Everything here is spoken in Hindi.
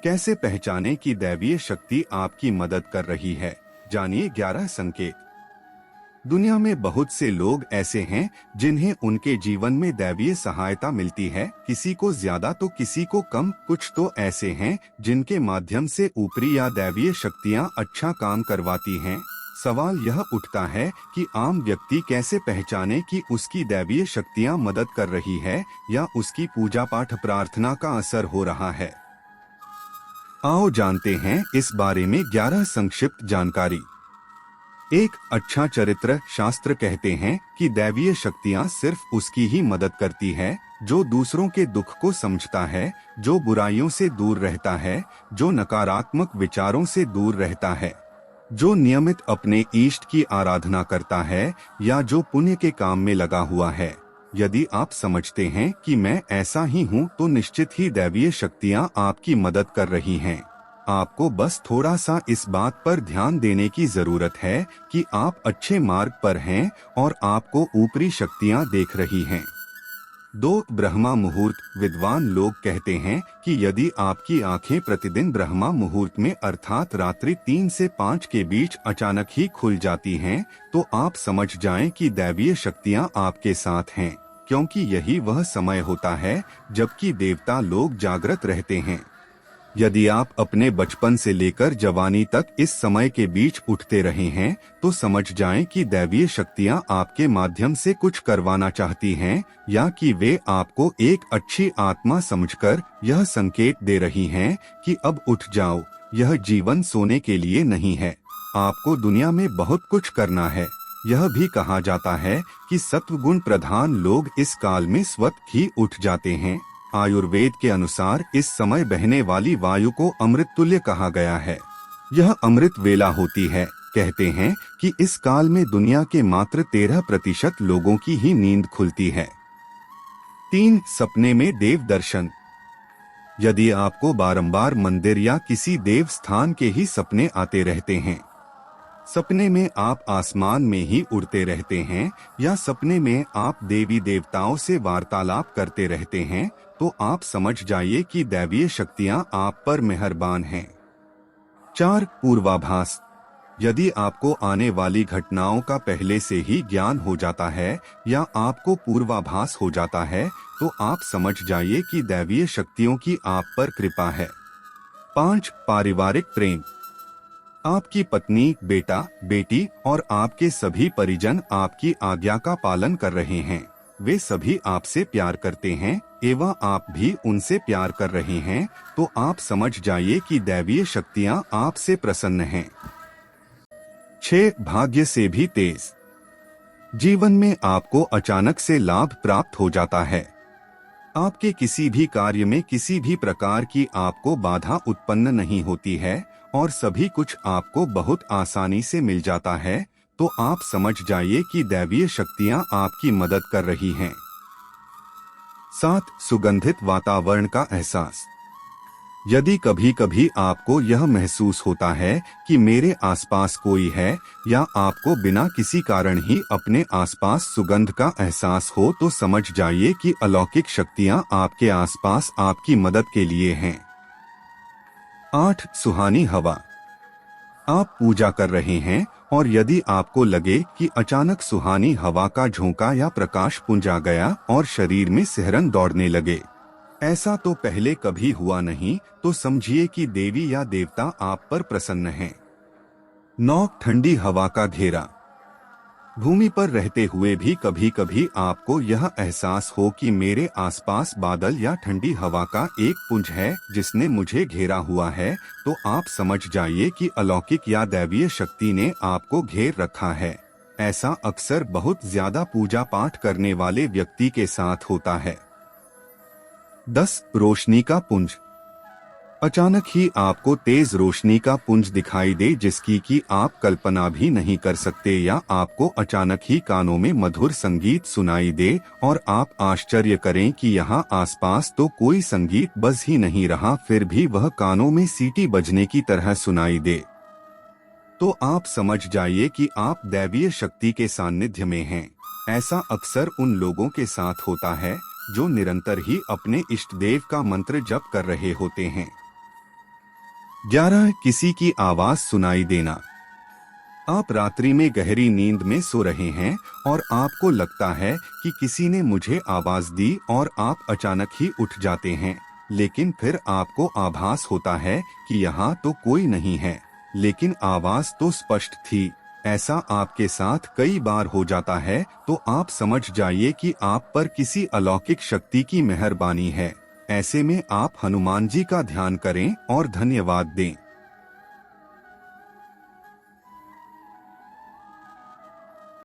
कैसे पहचाने कि दैवीय शक्ति आपकी मदद कर रही है? जानिए 11 संकेत। दुनिया में बहुत से लोग ऐसे हैं जिन्हें उनके जीवन में दैवीय सहायता मिलती है, किसी को ज्यादा तो किसी को कम। कुछ तो ऐसे हैं जिनके माध्यम से ऊपरी या दैवीय शक्तियां अच्छा काम करवाती हैं। सवाल यह उठता है कि आम व्यक्ति कैसे पहचाने कि उसकी दैवीय शक्तियां मदद कर रही है या उसकी पूजा पाठ प्रार्थना का असर हो रहा है। आओ जानते हैं इस बारे में 11 संक्षिप्त जानकारी। एक, अच्छा चरित्र। शास्त्र कहते हैं कि दैवीय शक्तियां सिर्फ उसकी ही मदद करती है जो दूसरों के दुख को समझता है, जो बुराइयों से दूर रहता है, जो नकारात्मक विचारों से दूर रहता है, जो नियमित अपने इष्ट की आराधना करता है या जो पुण्य के काम में लगा हुआ है। यदि आप समझते हैं कि मैं ऐसा ही हूँ तो निश्चित ही दैवीय शक्तियाँ आपकी मदद कर रही हैं। आपको बस थोड़ा सा इस बात पर ध्यान देने की जरूरत है कि आप अच्छे मार्ग पर हैं और आपको ऊपरी शक्तियाँ देख रही हैं। 2, ब्रह्मा मुहूर्त। विद्वान लोग कहते हैं कि यदि आपकी आंखें प्रतिदिन ब्रह्मा मुहूर्त में अर्थात रात्रि 3 से 5 के बीच अचानक ही खुल जाती हैं, तो आप समझ जाएं कि दैवीय शक्तियां आपके साथ हैं, क्योंकि यही वह समय होता है जबकि देवता लोग जागृत रहते हैं। यदि आप अपने बचपन से लेकर जवानी तक इस समय के बीच उठते रहे हैं, तो समझ जाएं कि दैवीय शक्तियां आपके माध्यम से कुछ करवाना चाहती हैं या कि वे आपको एक अच्छी आत्मा समझकर यह संकेत दे रही हैं कि अब उठ जाओ, यह जीवन सोने के लिए नहीं है, आपको दुनिया में बहुत कुछ करना है। यह भी कहा जाता है कि सत्वगुण प्रधान लोग इस काल में स्वतः ही उठ जाते हैं। आयुर्वेद के अनुसार इस समय बहने वाली वायु को अमृत तुल्य कहा गया है। यह अमृत वेला होती है। कहते हैं कि इस काल में दुनिया के मात्र 13% लोगों की ही नींद खुलती है। 3, सपने में देव दर्शन। यदि आपको बारंबार मंदिर या किसी देव स्थान के ही सपने आते रहते हैं, सपने में आप आसमान में ही उड़ते रहते हैं या सपने में आप देवी देवताओं से वार्तालाप करते रहते हैं, तो आप समझ जाइए कि दैवीय शक्तियां आप पर मेहरबान हैं। 4, पूर्वाभास। यदि आपको आने वाली घटनाओं का पहले से ही ज्ञान हो जाता है या आपको पूर्वाभास हो जाता है, तो आप समझ जाइए कि दैवीय शक्तियों की आप पर कृपा है। 5, पारिवारिक प्रेम। आपकी पत्नी, बेटा, बेटी और आपके सभी परिजन आपकी आज्ञा का पालन कर रहे हैं। वे सभी आपसे प्यार करते हैं एवं आप भी उनसे प्यार कर रहे हैं, तो आप समझ जाइए कि दैवीय शक्तियां आपसे प्रसन्न हैं। 6, भाग्य से भी तेज। जीवन में आपको अचानक से लाभ प्राप्त हो जाता है। आपके किसी भी कार्य में किसी भी प्रकार की आपको बाधा उत्पन्न नहीं होती है और सभी कुछ आपको बहुत आसानी से मिल जाता है, तो आप समझ जाइए कि दैवीय शक्तियां आपकी मदद कर रही हैं। 7, सुगंधित वातावरण का एहसास। यदि कभी कभी आपको यह महसूस होता है कि मेरे आसपास कोई है या आपको बिना किसी कारण ही अपने आसपास सुगंध का एहसास हो, तो समझ जाइए कि अलौकिक शक्तियां आपके आसपास आपकी मदद के लिए हैं। 8, सुहानी हवा। आप पूजा कर रहे हैं और यदि आपको लगे कि अचानक सुहानी हवा का झोंका या प्रकाश पुंज आ गया और शरीर में सिहरन दौड़ने लगे, ऐसा तो पहले कभी हुआ नहीं, तो समझिए कि देवी या देवता आप पर प्रसन्न हैं। 9, ठंडी हवा का घेरा। भूमि पर रहते हुए भी कभी कभी आपको यह एहसास हो कि मेरे आसपास बादल या ठंडी हवा का एक पुंज है जिसने मुझे घेरा हुआ है, तो आप समझ जाइए कि अलौकिक या दैवीय शक्ति ने आपको घेर रखा है। ऐसा अक्सर बहुत ज्यादा पूजा पाठ करने वाले व्यक्ति के साथ होता है। 10, रोशनी का पुंज। अचानक ही आपको तेज रोशनी का पुंज दिखाई दे जिसकी कि आप कल्पना भी नहीं कर सकते, या आपको अचानक ही कानों में मधुर संगीत सुनाई दे और आप आश्चर्य करें कि यहाँ आसपास तो कोई संगीत बज ही नहीं रहा, फिर भी वह कानों में सीटी बजने की तरह सुनाई दे, तो आप समझ जाइए कि आप दैवीय शक्ति के सानिध्य में हैं। ऐसा अक्सर उन लोगों के साथ होता है जो निरंतर ही अपने इष्ट देव का मंत्र जप कर रहे होते हैं। 11. किसी की आवाज सुनाई देना। आप रात्रि में गहरी नींद में सो रहे हैं और आपको लगता है कि किसी ने मुझे आवाज दी और आप अचानक ही उठ जाते हैं, लेकिन फिर आपको आभास होता है कि यहाँ तो कोई नहीं है, लेकिन आवाज तो स्पष्ट थी। ऐसा आपके साथ कई बार हो जाता है तो आप समझ जाइए कि आप पर किसी अलौकिक शक्ति की मेहरबानी है। ऐसे में आप हनुमान जी का ध्यान करें और धन्यवाद दें।